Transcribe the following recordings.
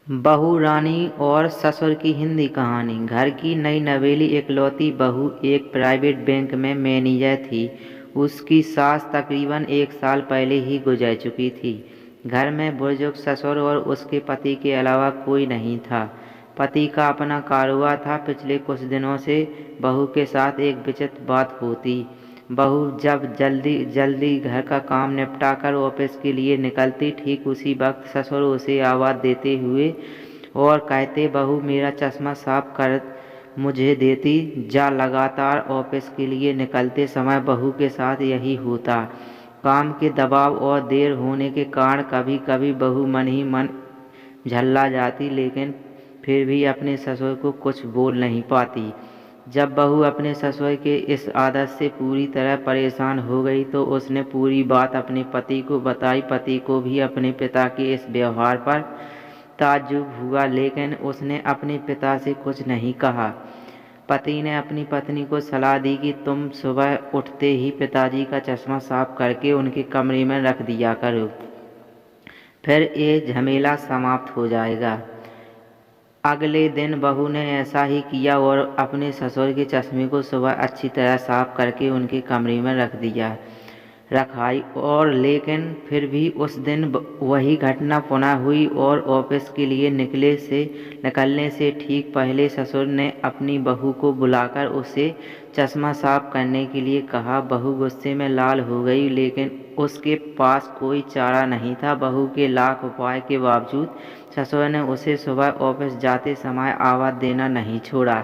बहू रानी और ससुर की हिंदी कहानी। घर की नई नवेली इकलौती बहू एक प्राइवेट बैंक में मैनेजर थी। उसकी सास तकरीबन 1 साल पहले ही गुजर चुकी थी। घर में बुजुर्ग ससुर और उसके पति के अलावा कोई नहीं था। पति का अपना कारोबार था। पिछले कुछ दिनों से बहू के साथ एक विचित्र बात होती। बहू जब जल्दी जल्दी घर का काम निपटा कर ऑफिस के लिए निकलती, ठीक उसी वक्त ससुर उसे आवाज़ देते हुए और कहते, बहू मेरा चश्मा साफ कर मुझे देती जा। लगातार ऑफिस के लिए निकलते समय बहू के साथ यही होता। काम के दबाव और देर होने के कारण कभी कभी बहू मन ही मन झल्ला जाती, लेकिन फिर भी अपने ससुर को कुछ बोल नहीं पाती। जब बहू अपने ससुर के इस आदत से पूरी तरह परेशान हो गई तो उसने पूरी बात अपने पति को बताई। पति को भी अपने पिता के इस व्यवहार पर ताज्जुब हुआ, लेकिन उसने अपने पिता से कुछ नहीं कहा। पति ने अपनी पत्नी को सलाह दी कि तुम सुबह उठते ही पिताजी का चश्मा साफ करके उनके कमरे में रख दिया करो, फिर ये झमेला समाप्त हो जाएगा। अगले दिन बहू ने ऐसा ही किया और अपने ससुर के चश्मे को सुबह अच्छी तरह साफ करके उनके कमरे में रखाई। और लेकिन फिर भी उस दिन वही घटना पुनः हुई और ऑफिस के लिए निकलने से ठीक पहले ससुर ने अपनी बहू को बुलाकर उसे चश्मा साफ करने के लिए कहा। बहू गुस्से में लाल हो गई, लेकिन उसके पास कोई चारा नहीं था। बहू के लाख उपाय के बावजूद ससुर ने उसे सुबह ऑफिस जाते समय आवाज़ देना नहीं छोड़ा।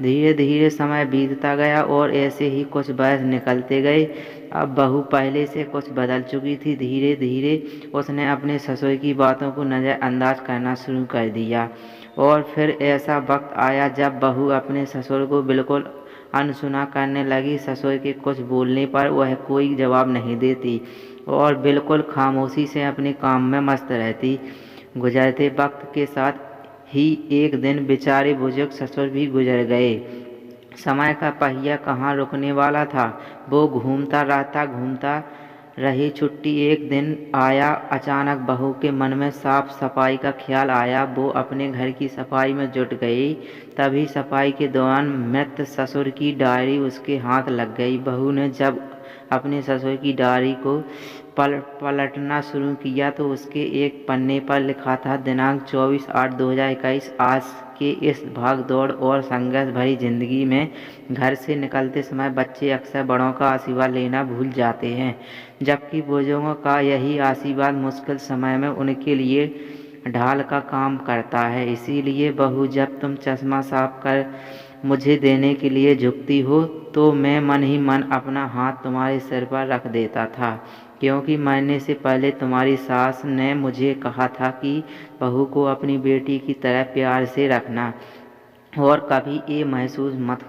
धीरे धीरे समय बीतता गया और ऐसे ही कुछ बरस निकलते गए। अब बहू पहले से कुछ बदल चुकी थी। धीरे धीरे उसने अपने ससुर की बातों को नज़रअंदाज करना शुरू कर दिया। और फिर ऐसा वक्त आया जब बहू अपने ससुर को बिल्कुल अनसुना करने लगी। ससुर के कुछ बोलने पर वह कोई जवाब नहीं देती और बिल्कुल खामोशी से अपने काम में मस्त रहती। गुजरते वक्त के साथ ही एक दिन बेचारे बुजुर्ग ससुर भी गुजर गए। समय का पहिया कहाँ रुकने वाला था, वो घूमता रही। छुट्टी एक दिन आया, अचानक बहू के मन में साफ सफाई का ख्याल आया। वो अपने घर की सफाई में जुट गई। तभी सफाई के दौरान मृत ससुर की डायरी उसके हाथ लग गई। बहू ने जब अपने ससुर की डायरी को पलटना शुरू किया तो उसके एक पन्ने पर लिखा था, दिनांक 24/8/2021। आज के इस भाग दौड़ और संघर्ष भरी जिंदगी में घर से निकलते समय बच्चे अक्सर बड़ों का आशीर्वाद लेना भूल जाते हैं, जबकि बुजुर्गों का यही आशीर्वाद मुश्किल समय में उनके लिए ढाल का काम करता है। इसीलिए बहू, जब तुम चश्मा साफ कर मुझे देने के लिए झुकती हो तो मैं मन ही मन अपना हाथ तुम्हारे सिर पर रख देता था, क्योंकि मरने से पहले तुम्हारी सास ने मुझे कहा था कि बहू को अपनी बेटी की तरह प्यार से रखना और कभी ये महसूस मत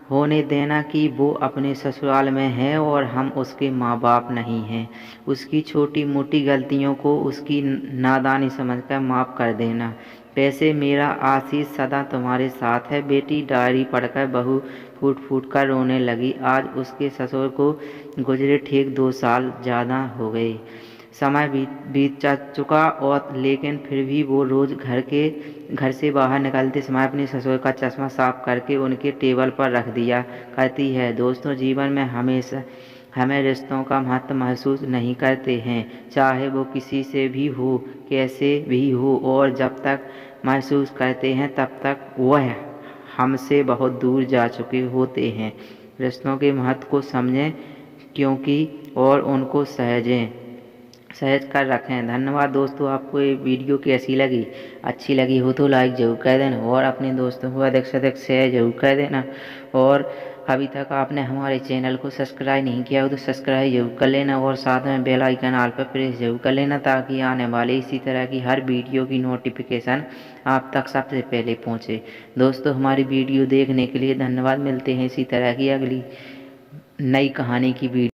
होने देना कि वो अपने ससुराल में है और हम उसके माँ बाप नहीं हैं। उसकी छोटी मोटी गलतियों को उसकी नादानी समझकर माफ़ कर देना। वैसे मेरा आशीष सदा तुम्हारे साथ है। बेटी डायरी पढ़कर बहू फूट फूट कर रोने लगी। आज उसके ससुर को गुजरे ठीक 2 साल ज़्यादा हो गए। समय बीत जा चुका और लेकिन फिर भी वो रोज़ घर से बाहर निकलते समय अपने ससुर का चश्मा साफ करके उनके टेबल पर रख दिया करती है। दोस्तों, जीवन में हमेशा हमें रिश्तों का महत्व महसूस नहीं करते हैं, चाहे वो किसी से भी हो, कैसे भी हो, और जब तक महसूस करते हैं तब तक वह हमसे बहुत दूर जा चुके होते हैं। रिश्तों के महत्व को समझें क्योंकि और उनको सहज कर रखें। धन्यवाद दोस्तों। आपको ये वीडियो कैसी लगी? अच्छी लगी हो तो लाइक ज़रूर कर देना और अपने दोस्तों को अधिक से अधिक शेयर ज़रूर कर देना। और अभी तक आपने हमारे चैनल को सब्सक्राइब नहीं किया हो तो सब्सक्राइब जरूर कर लेना और साथ में बेल आइकन ऑल पर प्रेस जरूर कर लेना, ताकि आने वाले इसी तरह की हर वीडियो की नोटिफिकेशन आप तक सबसे पहले पहुँचे। दोस्तों, हमारी वीडियो देखने के लिए धन्यवाद। मिलते हैं इसी तरह की अगली नई कहानी की वीडियो।